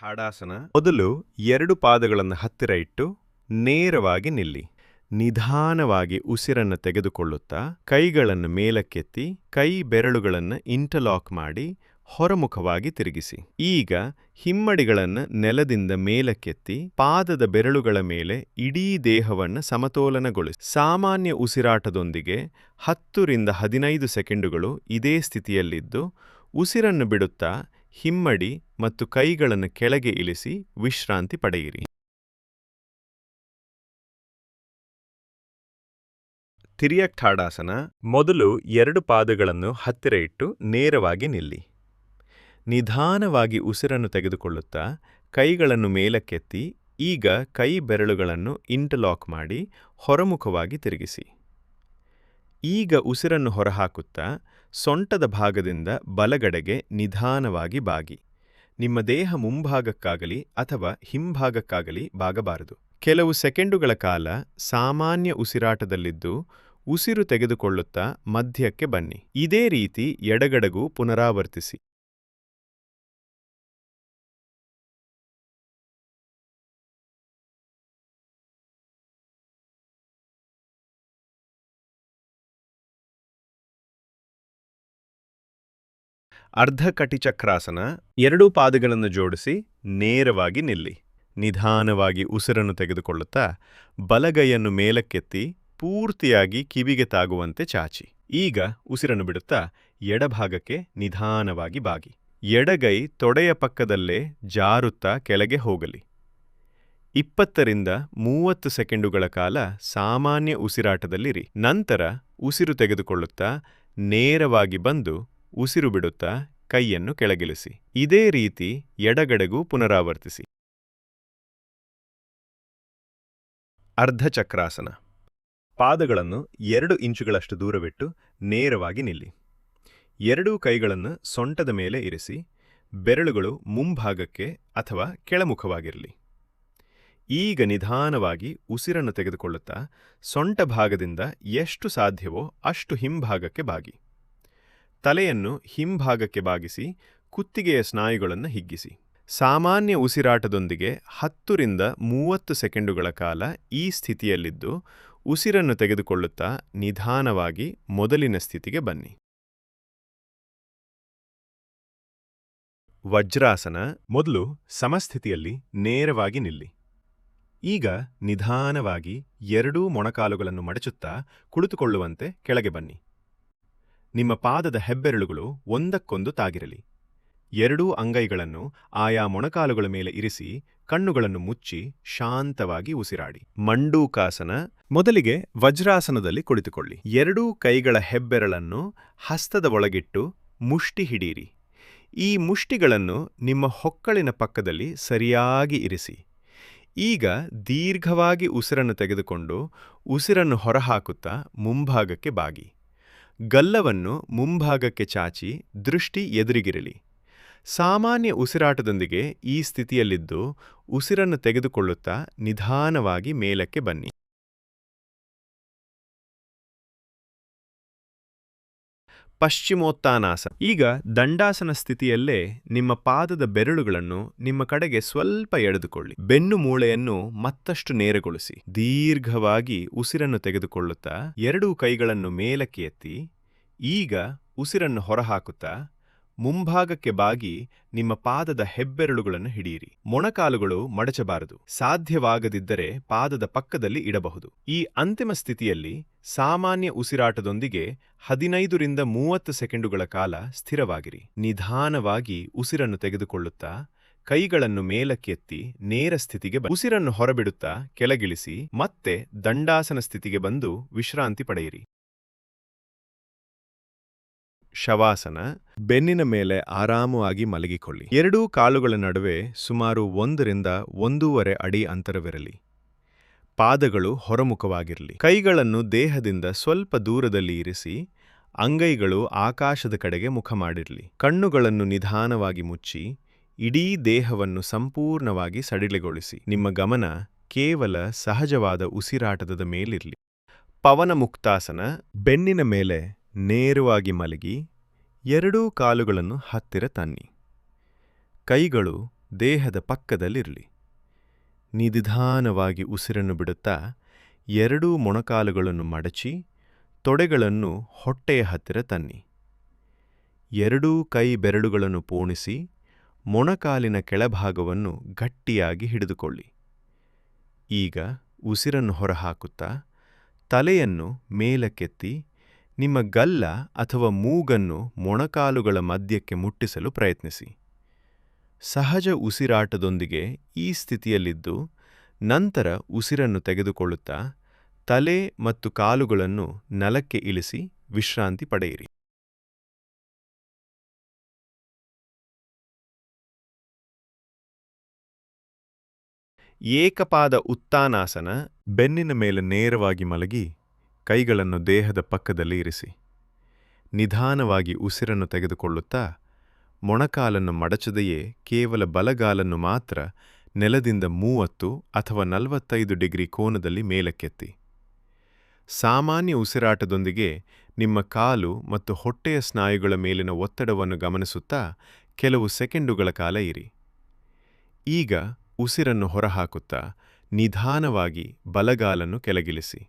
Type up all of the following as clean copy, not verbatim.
ಠಾಡಾಸನ. ಮೊದಲು 2 ಪಾದಗಳನ್ನು ಹತ್ತಿರ ಇಟ್ಟು ನೇರವಾಗಿ ನಿಲ್ಲಿ. ನಿಧಾನವಾಗಿ ಉಸಿರನ್ನು ತೆಗೆದುಕೊಳ್ಳುತ್ತಾ ಕೈಗಳನ್ನು ಮೇಲಕ್ಕೆತ್ತಿ ಕೈ ಬೆರಳುಗಳನ್ನು ಇಂಟರ್ಲಾಕ್ ಮಾಡಿ ಹೊರಮುಖವಾಗಿ ತಿರುಗಿಸಿ. ಈಗ ಹಿಮ್ಮಡಿಗಳನ್ನು ನೆಲದಿಂದ ಮೇಲಕ್ಕೆತ್ತಿ ಪಾದದ ಬೆರಳುಗಳ ಮೇಲೆ ಇಡೀ ದೇಹವನ್ನು ಸಮತೋಲನಗೊಳಿಸಿ. ಸಾಮಾನ್ಯ ಉಸಿರಾಟದೊಂದಿಗೆ 10 ರಿಂದ 15 ಸೆಕೆಂಡುಗಳು ಇದೇ ಸ್ಥಿತಿಯಲ್ಲಿದ್ದು ಉಸಿರನ್ನು ಬಿಡುತ್ತಾ ಹಿಮ್ಮಡಿ ಮತ್ತು ಕೈಗಳನ್ನು ಕೆಳಗೆ ಇಳಿಸಿ ವಿಶ್ರಾಂತಿ ಪಡೆಯಿರಿ. ತಿರ್ಯಕ್ ಠಾಡಾಸನ. ಮೊದಲು 2 ಪಾದಗಳನ್ನು ಹತ್ತಿರ ಇಟ್ಟು ನೇರವಾಗಿ ನಿಲ್ಲಿ. ನಿಧಾನವಾಗಿ ಉಸಿರನ್ನು ತೆಗೆದುಕೊಳ್ಳುತ್ತಾ ಕೈಗಳನ್ನು ಮೇಲಕ್ಕೆತ್ತಿ ಈಗ ಕೈ ಬೆರಳುಗಳನ್ನು ಇಂಟರ್ಲಾಕ್ ಮಾಡಿ ಹೊರಮುಖವಾಗಿ ತಿರುಗಿಸಿ. ಈಗ ಉಸಿರನ್ನು ಹೊರಹಾಕುತ್ತಾ ಸೊಂಟದ ಭಾಗದಿಂದ ಬಲಗಡೆಗೆ ನಿಧಾನವಾಗಿ ಬಾಗಿ. ನಿಮ್ಮ ದೇಹ ಮುಂಭಾಗಕ್ಕಾಗಲಿ ಅಥವಾ ಹಿಂಭಾಗಕ್ಕಾಗಲಿ ಬಾಗಬಾರದು. ಕೆಲವು ಸೆಕೆಂಡುಗಳ ಕಾಲ ಸಾಮಾನ್ಯ ಉಸಿರಾಟದಲ್ಲಿದ್ದು ಉಸಿರು ತೆಗೆದುಕೊಳ್ಳುತ್ತಾ ಮಧ್ಯಕ್ಕೆ ಬನ್ನಿ. ಇದೇ ರೀತಿ ಎಡಗಡೆಗೂ ಪುನರಾವರ್ತಿಸಿ. ಅರ್ಧಕಟಿಚಕ್ರಾಸನ. 2 ಪಾದಗಳನ್ನು ಜೋಡಿಸಿ ನೇರವಾಗಿ ನಿಲ್ಲಿ. ನಿಧಾನವಾಗಿ ಉಸಿರನ್ನು ತೆಗೆದುಕೊಳ್ಳುತ್ತಾ ಬಲಗೈಯನ್ನು ಮೇಲಕ್ಕೆತ್ತಿ ಪೂರ್ತಿಯಾಗಿ ಕಿವಿಗೆ ತಾಗುವಂತೆ ಚಾಚಿ. ಈಗ ಉಸಿರನ್ನು ಬಿಡುತ್ತಾ ಎಡಭಾಗಕ್ಕೆ ನಿಧಾನವಾಗಿ ಬಾಗಿ. ಎಡಗೈ ತೊಡೆಯ ಪಕ್ಕದಲ್ಲೇ ಜಾರುತ್ತಾ ಕೆಳಗೆ ಹೋಗಲಿ. 20 ರಿಂದ 30 ಸೆಕೆಂಡುಗಳ ಕಾಲ ಸಾಮಾನ್ಯ ಉಸಿರಾಟದಲ್ಲಿರಿ. ನಂತರ ಉಸಿರು ತೆಗೆದುಕೊಳ್ಳುತ್ತಾ ನೇರವಾಗಿ ಬಂದು ಉಸಿರು ಬಿಡುತ್ತಾ ಕೈಯನ್ನು ಕೆಳಗಿಳಿಸಿ. ಇದೇ ರೀತಿ ಎಡಗಡೆಗೂ ಪುನರಾವರ್ತಿಸಿ. ಅರ್ಧಚಕ್ರಾಸನ. ಪಾದಗಳನ್ನು 2 ಇಂಚುಗಳಷ್ಟು ದೂರವಿಟ್ಟು ನೇರವಾಗಿ ನಿಲ್ಲಿ. 2 ಕೈಗಳನ್ನು ಸೊಂಟದ ಮೇಲೆ ಇರಿಸಿ. ಬೆರಳುಗಳು ಮುಂಭಾಗಕ್ಕೆ ಅಥವಾ ಕೆಳಮುಖವಾಗಿರಲಿ. ಈಗ ನಿಧಾನವಾಗಿ ಉಸಿರನ್ನು ತೆಗೆದುಕೊಳ್ಳುತ್ತಾ ಸೊಂಟ ಭಾಗದಿಂದ ಎಷ್ಟು ಸಾಧ್ಯವೋ ಅಷ್ಟು ಹಿಂಭಾಗಕ್ಕೆ ಬಾಗಿ. ತಲೆಯನ್ನು ಹಿಂಭಾಗಕ್ಕೆ ಬಾಗಿಸಿ ಕುತ್ತಿಗೆಯ ಸ್ನಾಯುಗಳನ್ನು ಹಿಗ್ಗಿಸಿ. ಸಾಮಾನ್ಯ ಉಸಿರಾಟದೊಂದಿಗೆ 10 ರಿಂದ 30 ಸೆಕೆಂಡುಗಳ ಕಾಲ ಈ ಸ್ಥಿತಿಯಲ್ಲಿದ್ದು ಉಸಿರನ್ನು ತೆಗೆದುಕೊಳ್ಳುತ್ತಾ ನಿಧಾನವಾಗಿ ಮೊದಲಿನ ಸ್ಥಿತಿಗೆ ಬನ್ನಿ. ವಜ್ರಾಸನ. ಮೊದಲು ಸಮಸ್ಥಿತಿಯಲ್ಲಿ ನೇರವಾಗಿ ನಿಲ್ಲಿ. ಈಗ ನಿಧಾನವಾಗಿ 2 ಮೊಣಕಾಲುಗಳನ್ನು ಮಡಚುತ್ತಾ ಕುಳಿತುಕೊಳ್ಳುವಂತೆ ಕೆಳಗೆ ಬನ್ನಿ. ನಿಮ್ಮ ಪಾದದ ಹೆಬ್ಬೆರಳುಗಳು ಒಂದಕ್ಕೊಂದು ತಾಗಿರಲಿ. 2 ಅಂಗೈಗಳನ್ನು ಆಯಾ ಮೊಣಕಾಲುಗಳ ಮೇಲೆ ಇರಿಸಿ ಕಣ್ಣುಗಳನ್ನು ಮುಚ್ಚಿ ಶಾಂತವಾಗಿ ಉಸಿರಾಡಿ. ಮಂಡೂಕಾಸನ. ಮೊದಲಿಗೆ ವಜ್ರಾಸನದಲ್ಲಿ ಕುಳಿತುಕೊಳ್ಳಿ. 2 ಕೈಗಳ ಹೆಬ್ಬೆರಳನ್ನು ಹಸ್ತದ ಒಳಗಿಟ್ಟು ಮುಷ್ಟಿ ಹಿಡಿಯಿರಿ. ಈ ಮುಷ್ಟಿಗಳನ್ನು ನಿಮ್ಮ ಹೊಕ್ಕಳಿನ ಪಕ್ಕದಲ್ಲಿ ಸರಿಯಾಗಿ ಇರಿಸಿ. ಈಗ ದೀರ್ಘವಾಗಿ ಉಸಿರನ್ನು ತೆಗೆದುಕೊಂಡು ಉಸಿರನ್ನು ಹೊರಹಾಕುತ್ತಾ ಮುಂಭಾಗಕ್ಕೆ ಬಾಗಿ. ಗಲ್ಲವನ್ನು ಮುಂಭಾಗಕ್ಕೆ ಚಾಚಿ ದೃಷ್ಟಿ ಎದುರಿಗಿರಲಿ. ಸಾಮಾನ್ಯ ಉಸಿರಾಟದೊಂದಿಗೆ ಈ ಸ್ಥಿತಿಯಲ್ಲಿದ್ದು ಉಸಿರನ್ನು ತೆಗೆದುಕೊಳ್ಳುತ್ತಾ ನಿಧಾನವಾಗಿ ಮೇಲಕ್ಕೆ ಬನ್ನಿ. ಪಶ್ಚಿಮೋತ್ತಾನಾಸನ. ಈಗ ದಂಡಾಸನ ಸ್ಥಿತಿಯಲ್ಲೇ ನಿಮ್ಮ ಪಾದದ ಬೆರಳುಗಳನ್ನು ನಿಮ್ಮ ಕಡೆಗೆ ಸ್ವಲ್ಪ ಎಳೆದುಕೊಳ್ಳಿ. ಬೆನ್ನು ಮೂಳೆಯನ್ನು ಮತ್ತಷ್ಟು ನೇರಗೊಳಿಸಿ. ದೀರ್ಘವಾಗಿ ಉಸಿರನ್ನು ತೆಗೆದುಕೊಳ್ಳುತ್ತಾ 2 ಕೈಗಳನ್ನು ಮೇಲಕ್ಕೆ ಎತ್ತಿ ಈಗ ಉಸಿರನ್ನು ಹೊರಹಾಕುತ್ತಾ ಮುಂಭಾಗಕ್ಕೆ ಬಾಗಿ ನಿಮ್ಮ ಪಾದದ ಹೆಬ್ಬೆರಳುಗಳನ್ನು ಹಿಡಿಯಿರಿ. ಮೊಣಕಾಲುಗಳು ಮಡಚಬಾರದು. ಸಾಧ್ಯವಾಗದಿದ್ದರೆ ಪಾದದ ಪಕ್ಕದಲ್ಲಿ ಇಡಬಹುದು. ಈ ಅಂತಿಮ ಸ್ಥಿತಿಯಲ್ಲಿ ಸಾಮಾನ್ಯ ಉಸಿರಾಟದೊಂದಿಗೆ 15 ರಿಂದ 30 ಸೆಕೆಂಡುಗಳ ಕಾಲ ಸ್ಥಿರವಾಗಿರಿ. ನಿಧಾನವಾಗಿ ಉಸಿರನ್ನು ತೆಗೆದುಕೊಳ್ಳುತ್ತಾ ಕೈಗಳನ್ನು ಮೇಲಕ್ಕೆತ್ತಿ ನೇರ ಸ್ಥಿತಿಗೆ ಉಸಿರನ್ನು ಹೊರಬಿಡುತ್ತಾ ಕೆಳಗಿಳಿಸಿ ಮತ್ತೆ ದಂಡಾಸನ ಸ್ಥಿತಿಗೆ ಬಂದು ವಿಶ್ರಾಂತಿ ಪಡೆಯಿರಿ. ಶವಾಸನ. ಬೆನ್ನಿನ ಮೇಲೆ ಆರಾಮವಾಗಿ ಮಲಗಿಕೊಳ್ಳಿ. 2 ಕಾಲುಗಳ ನಡುವೆ ಸುಮಾರು 1 ರಿಂದ 1.5 ಅಡಿ ಅಂತರವಿರಲಿ. ಪಾದಗಳು ಹೊರಮುಖವಾಗಿರಲಿ. ಕೈಗಳನ್ನು ದೇಹದಿಂದ ಸ್ವಲ್ಪ ದೂರದಲ್ಲಿ ಇರಿಸಿ ಅಂಗೈಗಳು ಆಕಾಶದ ಕಡೆಗೆ ಮುಖ ಮಾಡಿರಲಿ. ಕಣ್ಣುಗಳನ್ನು ನಿಧಾನವಾಗಿ ಮುಚ್ಚಿ ಇಡೀ ದೇಹವನ್ನು ಸಂಪೂರ್ಣವಾಗಿ ಸಡಿಲಗೊಳಿಸಿ. ನಿಮ್ಮ ಗಮನ ಕೇವಲ ಸಹಜವಾದ ಉಸಿರಾಟದ ಮೇಲಿರಲಿ. ಪವನ ಮುಕ್ತಾಸನ. ಬೆನ್ನಿನ ಮೇಲೆ ನೇರವಾಗಿ ಮಲಗಿ 2 ಕಾಲುಗಳನ್ನು ಹತ್ತಿರ ತನ್ನಿ. ಕೈಗಳು ದೇಹದ ಪಕ್ಕದಲ್ಲಿರಲಿ. ನಿಧಾನವಾಗಿ ಉಸಿರನ್ನು ಬಿಡುತ್ತಾ ಎರಡೂ ಮೊಣಕಾಲುಗಳನ್ನು ಮಡಚಿ ತೊಡೆಗಳನ್ನು ಹೊಟ್ಟೆಯ ಹತ್ತಿರ ತನ್ನಿ. ಎರಡೂ ಕೈ ಬೆರಳುಗಳನ್ನು ಪೋಣಿಸಿ ಮೊಣಕಾಲಿನ ಕೆಳಭಾಗವನ್ನು ಗಟ್ಟಿಯಾಗಿ ಹಿಡಿದುಕೊಳ್ಳಿ. ಈಗ ಉಸಿರನ್ನು ಹೊರಹಾಕುತ್ತಾ ತಲೆಯನ್ನು ಮೇಲಕ್ಕೆತ್ತಿ ನಿಮ್ಮ ಗಲ್ಲ ಅಥವಾ ಮೂಗನ್ನು ಮೊಣಕಾಲುಗಳ ಮಧ್ಯಕ್ಕೆ ಮುಟ್ಟಿಸಲು ಪ್ರಯತ್ನಿಸಿ. ಸಹಜ ಉಸಿರಾಟದೊಂದಿಗೆ ಈ ಸ್ಥಿತಿಯಲ್ಲಿದ್ದು ನಂತರ ಉಸಿರನ್ನು ತೆಗೆದುಕೊಳ್ಳುತ್ತಾ ತಲೆ ಮತ್ತು ಕಾಲುಗಳನ್ನು ನೆಲಕ್ಕೆ ಇಳಿಸಿ ವಿಶ್ರಾಂತಿ ಪಡೆಯಿರಿ. ಏಕಪಾದ ಉತ್ತಾನಾಸನ. ಬೆನ್ನಿನ ಮೇಲೆ ನೇರವಾಗಿ ಮಲಗಿ ಕೈಗಳನ್ನು ದೇಹದ ಪಕ್ಕದಲ್ಲಿ ಇರಿಸಿ. ನಿಧಾನವಾಗಿ ಉಸಿರನ್ನು ತೆಗೆದುಕೊಳ್ಳುತ್ತಾ ಮೊಣಕಾಲನ್ನು ಮಡಚದೆಯೇ ಕೇವಲ ಬಲಗಾಲನ್ನು ಮಾತ್ರ ನೆಲದಿಂದ 30 ಅಥವಾ 45 ಡಿಗ್ರಿ ಕೋನದಲ್ಲಿ ಮೇಲಕ್ಕೆತ್ತಿ. ಸಾಮಾನ್ಯ ಉಸಿರಾಟದೊಂದಿಗೆ ನಿಮ್ಮ ಕಾಲು ಮತ್ತು ಹೊಟ್ಟೆಯ ಸ್ನಾಯುಗಳ ಮೇಲಿನ ಒತ್ತಡವನ್ನು ಗಮನಿಸುತ್ತಾ ಕೆಲವು ಸೆಕೆಂಡುಗಳ ಕಾಲ ಇರಿ. ಈಗ ಉಸಿರನ್ನು ಹೊರಹಾಕುತ್ತಾ ನಿಧಾನವಾಗಿ ಬಲಗಾಲನ್ನು ಕೆಳಗಿಳಿಸಿ.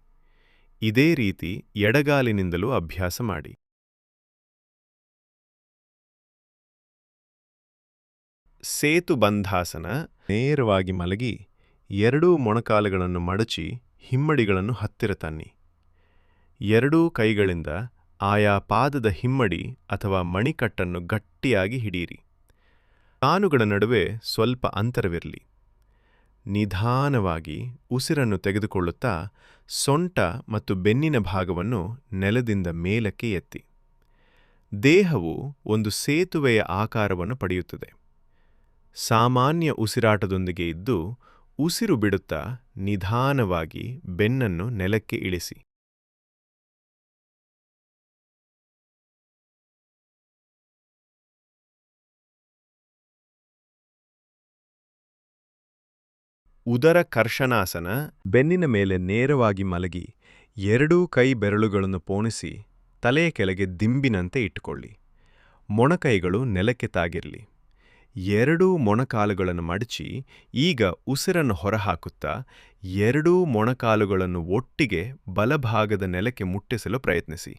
ಇದೇ ರೀತಿ ಎಡಗಾಲಿನಿಂದಲೂ ಅಭ್ಯಾಸ ಮಾಡಿ. ಸೇತುಬಂಧಾಸನ. ನೇರವಾಗಿ ಮಲಗಿ ಎರಡೂ ಮೊಣಕಾಲುಗಳನ್ನು ಮಡಚಿ ಹಿಮ್ಮಡಿಗಳನ್ನು ಹತ್ತಿರ ತನ್ನಿ. ಎರಡೂ ಕೈಗಳಿಂದ ಆಯಾ ಪಾದದ ಹಿಮ್ಮಡಿ ಅಥವಾ ಮಣಿಕಟ್ಟನ್ನು ಗಟ್ಟಿಯಾಗಿ ಹಿಡಿಯಿರಿ. ಕಾಲುಗಳ ನಡುವೆ ಸ್ವಲ್ಪ ಅಂತರವಿರಲಿ. ನಿಧಾನವಾಗಿ ಉಸಿರನ್ನು ತೆಗೆದುಕೊಳ್ಳುತ್ತಾ ಸೊಂಟ ಮತ್ತು ಬೆನ್ನಿನ ಭಾಗವನ್ನು ನೆಲದಿಂದ ಮೇಲಕ್ಕೆ ಎತ್ತಿ. ದೇಹವು ಒಂದು ಸೇತುವೆಯ ಆಕಾರವನ್ನು ಪಡೆಯುತ್ತದೆ. ಸಾಮಾನ್ಯ ಉಸಿರಾಟದೊಂದಿಗೆ ಇದ್ದು ಉಸಿರು ಬಿಡುತ್ತಾ ನಿಧಾನವಾಗಿ ಬೆನ್ನನ್ನು ನೆಲಕ್ಕೆ ಇಳಿಸಿ. ಉದರ ಕರ್ಷಣಾಸನ. ಬೆನ್ನಿನ ಮೇಲೆ ನೇರವಾಗಿ ಮಲಗಿ ಎರಡೂ ಕೈ ಬೆರಳುಗಳನ್ನು ಪೋಣಿಸಿ ತಲೆಯ ಕೆಳಗೆ ದಿಂಬಿನಂತೆ ಇಟ್ಟುಕೊಳ್ಳಿ. ಮೊಣಕೈಗಳು ನೆಲಕ್ಕೆ ತಾಗಿರಲಿ. ಎರಡೂ ಮೊಣಕಾಲುಗಳನ್ನು ಮಡಚಿ ಈಗ ಉಸಿರನ್ನು ಹೊರಹಾಕುತ್ತಾ ಎರಡೂ ಮೊಣಕಾಲುಗಳನ್ನು ಒಟ್ಟಿಗೆ ಬಲಭಾಗದ ನೆಲಕ್ಕೆ ಮುಟ್ಟಿಸಲು ಪ್ರಯತ್ನಿಸಿ.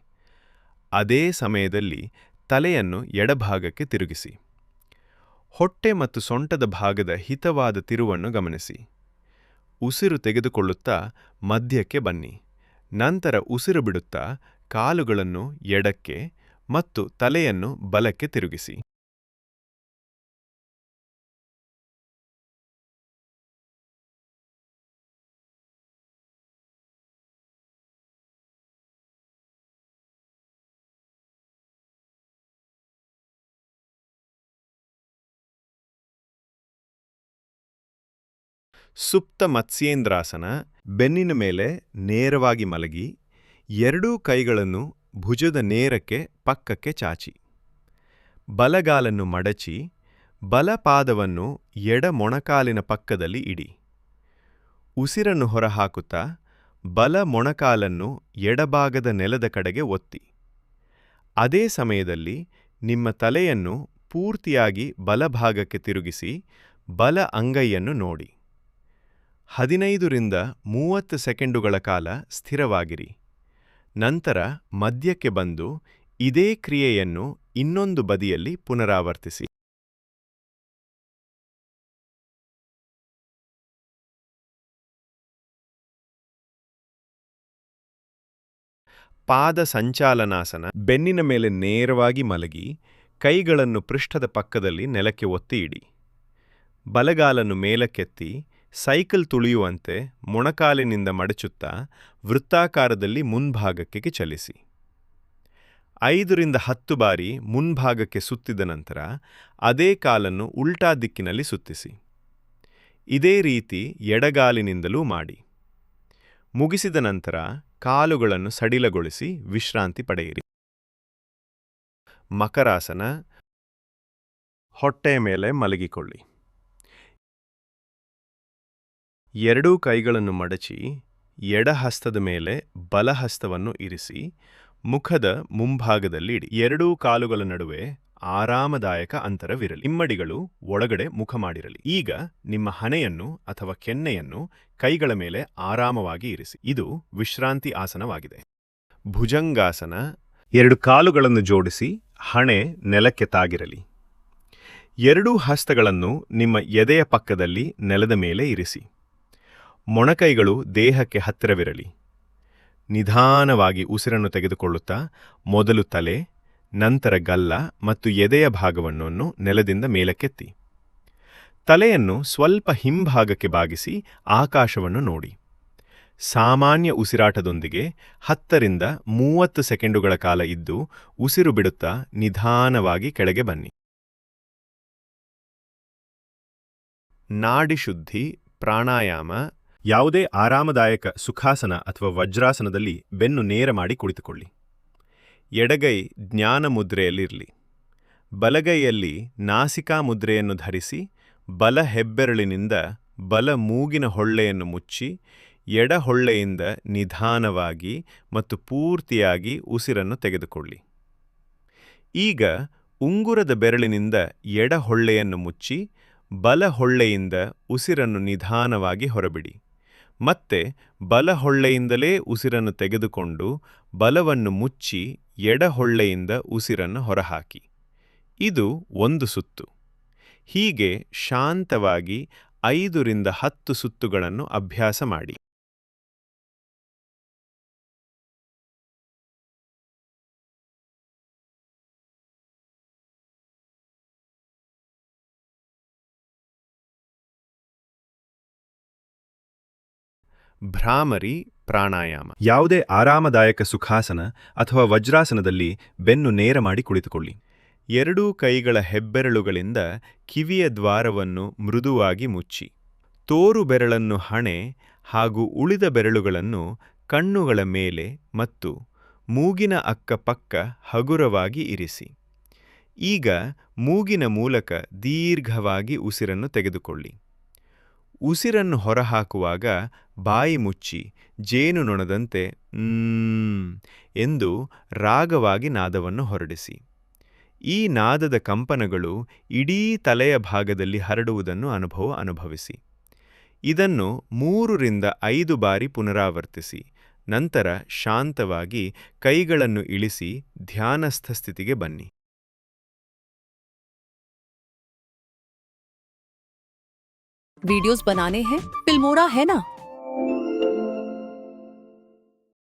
ಅದೇ ಸಮಯದಲ್ಲಿ ತಲೆಯನ್ನು ಎಡಭಾಗಕ್ಕೆ ತಿರುಗಿಸಿ. ಹೊಟ್ಟೆ ಮತ್ತು ಸೊಂಟದ ಭಾಗದ ಹಿತವಾದ ತಿರುವನ್ನು ಗಮನಿಸಿ. ಉಸಿರು ತೆಗೆದುಕೊಳ್ಳುತ್ತಾ ಮಧ್ಯಕ್ಕೆ ಬನ್ನಿ. ನಂತರ ಉಸಿರು ಬಿಡುತ್ತಾ ಕಾಲುಗಳನ್ನು ಎಡಕ್ಕೆ ಮತ್ತು ತಲೆಯನ್ನು ಬಲಕ್ಕೆ ತಿರುಗಿಸಿ. ಸುಪ್ತ ಮತ್ಸ್ಯೇಂದ್ರಾಸನ. ಬೆನ್ನಿನ ಮೇಲೆ ನೇರವಾಗಿ ಮಲಗಿ ಎರಡೂ ಕೈಗಳನ್ನು ಭುಜದ ನೇರಕ್ಕೆ ಪಕ್ಕಕ್ಕೆ ಚಾಚಿ. ಬಲಗಾಲನ್ನು ಮಡಚಿ ಬಲಪಾದವನ್ನು ಎಡ ಮೊಣಕಾಲಿನ ಪಕ್ಕದಲ್ಲಿ ಇಡಿ. ಉಸಿರನ್ನು ಹೊರಹಾಕುತ್ತಾ ಬಲ ಮೊಣಕಾಲನ್ನು ಎಡಭಾಗದ ನೆಲದ ಕಡೆಗೆ ಒತ್ತಿ. ಅದೇ ಸಮಯದಲ್ಲಿ ನಿಮ್ಮ ತಲೆಯನ್ನು ಪೂರ್ತಿಯಾಗಿ ಬಲಭಾಗಕ್ಕೆ ತಿರುಗಿಸಿ ಬಲ ಅಂಗೈಯನ್ನು ನೋಡಿ. 15 ರಿಂದ 30 ಸೆಕೆಂಡುಗಳ ಕಾಲ ಸ್ಥಿರವಾಗಿರಿ. ನಂತರ ಮಧ್ಯಕ್ಕೆ ಬಂದು ಇದೇ ಕ್ರಿಯೆಯನ್ನು ಇನ್ನೊಂದು ಬದಿಯಲ್ಲಿ ಪುನರಾವರ್ತಿಸಿ. ಪಾದ ಸಂಚಾಲನಾಸನ. ಬೆನ್ನಿನ ಮೇಲೆ ನೇರವಾಗಿ ಮಲಗಿ ಕೈಗಳನ್ನು ಪೃಷ್ಠದ ಪಕ್ಕದಲ್ಲಿ ನೆಲಕ್ಕೆ ಒತ್ತಿ ಇಡಿ. ಬಲಗಾಲನ್ನು ಮೇಲಕ್ಕೆತ್ತಿ ಸೈಕಲ್ ತುಳಿಯುವಂತೆ ಮೊಣಕಾಲಿನಿಂದ ಮಡಚುತ್ತಾ ವೃತ್ತಾಕಾರದಲ್ಲಿ ಮುಂಭಾಗಕ್ಕೆ ಚಲಿಸಿ. 5 ರಿಂದ 10 ಬಾರಿ ಮುಂಭಾಗಕ್ಕೆ ಸುತ್ತಿದ ನಂತರ ಅದೇ ಕಾಲನ್ನು ಉಲ್ಟಾ ದಿಕ್ಕಿನಲ್ಲಿ ಸುತ್ತಿಸಿ. ಇದೇ ರೀತಿ ಎಡಗಾಲಿನಿಂದಲೂ ಮಾಡಿ. ಮುಗಿಸಿದ ನಂತರ ಕಾಲುಗಳನ್ನು ಸಡಿಲಗೊಳಿಸಿ ವಿಶ್ರಾಂತಿ ಪಡೆಯಿರಿ. ಮಕರಾಸನ. ಹೊಟ್ಟೆಯ ಮೇಲೆ ಮಲಗಿಕೊಳ್ಳಿ. ಎರಡೂ ಕೈಗಳನ್ನು ಮಡಚಿ ಎಡಹಸ್ತದ ಮೇಲೆ ಬಲಹಸ್ತವನ್ನು ಇರಿಸಿ ಮುಖದ ಮುಂಭಾಗದಲ್ಲಿ ಇಡಿ. ಎರಡೂ ಕಾಲುಗಳ ನಡುವೆ ಆರಾಮದಾಯಕ ಅಂತರವಿರಲಿ. ಹಿಮ್ಮಡಿಗಳು ಒಳಗಡೆ ಮುಖ ಮಾಡಿರಲಿ. ಈಗ ನಿಮ್ಮ ಹಣೆಯನ್ನು ಅಥವಾ ಕೆನ್ನೆಯನ್ನು ಕೈಗಳ ಮೇಲೆ ಆರಾಮವಾಗಿ ಇರಿಸಿ. ಇದು ವಿಶ್ರಾಂತಿ ಆಸನವಾಗಿದೆ. ಭುಜಂಗಾಸನ. 2 ಕಾಲುಗಳನ್ನು ಜೋಡಿಸಿ ಹಣೆ ನೆಲಕ್ಕೆ ತಾಗಿರಲಿ. 2 ಹಸ್ತಗಳನ್ನು ನಿಮ್ಮ ಎದೆಯ ಪಕ್ಕದಲ್ಲಿ ನೆಲದ ಮೇಲೆ ಇರಿಸಿ. ಮೊಣಕೈಗಳು ದೇಹಕ್ಕೆ ಹತ್ತಿರವಿರಲಿ. ನಿಧಾನವಾಗಿ ಉಸಿರನ್ನು ತೆಗೆದುಕೊಳ್ಳುತ್ತಾ ಮೊದಲು ತಲೆ, ನಂತರ ಗಲ್ಲ ಮತ್ತು ಎದೆಯ ಭಾಗವನ್ನು ನೆಲದಿಂದ ಮೇಲಕ್ಕೆತ್ತಿ. ತಲೆಯನ್ನು ಸ್ವಲ್ಪ ಹಿಂಭಾಗಕ್ಕೆ ಬಾಗಿಸಿ ಆಕಾಶವನ್ನು ನೋಡಿ. ಸಾಮಾನ್ಯ ಉಸಿರಾಟದೊಂದಿಗೆ 10 ರಿಂದ 30 ಸೆಕೆಂಡುಗಳ ಕಾಲ ಇದ್ದು ಉಸಿರು ಬಿಡುತ್ತಾ ನಿಧಾನವಾಗಿ ಕೆಳಗೆ ಬನ್ನಿ. ನಾಡಿ ಶುದ್ಧಿ, ಪ್ರಾಣಾಯಾಮ. ಯಾವುದೇ ಆರಾಮದಾಯಕ ಸುಖಾಸನ ಅಥವಾ ವಜ್ರಾಸನದಲ್ಲಿ ಬೆನ್ನು ನೇರ ಮಾಡಿ ಕುಳಿತುಕೊಳ್ಳಿ. ಎಡಗೈ ಜ್ಞಾನ ಮುದ್ರೆಯಲ್ಲಿರಲಿ. ಬಲಗೈಯಲ್ಲಿ ನಾಸಿಕಾ ಮುದ್ರೆಯನ್ನು ಧರಿಸಿ ಬಲ ಹೆಬ್ಬೆರಳಿನಿಂದ ಬಲ ಮೂಗಿನ ಹೊಳ್ಳೆಯನ್ನು ಮುಚ್ಚಿ ಎಡ ಹೊಳ್ಳೆಯಿಂದ ನಿಧಾನವಾಗಿ ಮತ್ತು ಪೂರ್ತಿಯಾಗಿ ಉಸಿರನ್ನು ತೆಗೆದುಕೊಳ್ಳಿ. ಈಗ ಉಂಗುರದ ಬೆರಳಿನಿಂದ ಎಡ ಹೊಳ್ಳೆಯನ್ನು ಮುಚ್ಚಿ ಬಲ ಹೊಳ್ಳೆಯಿಂದ ಉಸಿರನ್ನು ನಿಧಾನವಾಗಿ ಹೊರಬಿಡಿ. ಮತ್ತೆ ಬಲ ಹೊಳ್ಳೆಯಿಂದಲೇ ಉಸಿರನ್ನು ತೆಗೆದುಕೊಂಡು ಬಲವನ್ನು ಮುಚ್ಚಿ ಎಡ ಹೊಳ್ಳೆಯಿಂದ ಉಸಿರನ್ನು ಹೊರಹಾಕಿ. ಇದು 1 ಸುತ್ತು. ಹೀಗೆ ಶಾಂತವಾಗಿ 5 ರಿಂದ 10 ಸುತ್ತುಗಳನ್ನು ಅಭ್ಯಾಸ ಮಾಡಿ. ಭ್ರಾಮರಿ ಪ್ರಾಣಾಯಾಮ. ಯಾವುದೇ ಆರಾಮದಾಯಕ ಸುಖಾಸನ ಅಥವಾ ವಜ್ರಾಸನದಲ್ಲಿ ಬೆನ್ನು ನೇರ ಮಾಡಿ ಕುಳಿತುಕೊಳ್ಳಿ. 2 ಕೈಗಳ ಹೆಬ್ಬೆರಳುಗಳಿಂದ ಕಿವಿಯ ದ್ವಾರವನ್ನು ಮೃದುವಾಗಿ ಮುಚ್ಚಿ. ತೋರು ಬೆರಳನ್ನು ಹಣೆ ಹಾಗೂ ಉಳಿದ ಬೆರಳುಗಳನ್ನು ಕಣ್ಣುಗಳ ಮೇಲೆ ಮತ್ತು ಮೂಗಿನ ಅಕ್ಕಪಕ್ಕ ಹಗುರವಾಗಿ ಇರಿಸಿ. ಈಗ ಮೂಗಿನ ಮೂಲಕ ದೀರ್ಘವಾಗಿ ಉಸಿರನ್ನು ತೆಗೆದುಕೊಳ್ಳಿ. ಉಸಿರನ್ನು ಹೊರಹಾಕುವಾಗ ಬಾಯಿ ಮುಚ್ಚಿ ಜೇನುನೊಣದಂತೆ ಎಂದು ರಾಗವಾಗಿ ನಾದವನ್ನು ಹೊರಡಿಸಿ. ಈ ನಾದದ ಕಂಪನಗಳು ಇಡೀ ತಲೆಯ ಭಾಗದಲ್ಲಿ ಹರಡುವುದನ್ನು ಅನುಭವಿಸಿ. ಇದನ್ನು 3 ರಿಂದ 5 ಬಾರಿ ಪುನರಾವರ್ತಿಸಿ. ನಂತರ ಶಾಂತವಾಗಿ ಕೈಗಳನ್ನು ಇಳಿಸಿ ಧ್ಯಾನಸ್ಥ ಸ್ಥಿತಿಗೆ ಬನ್ನಿ. वीडियोस बनाने हैं फिल्मोरा है ना।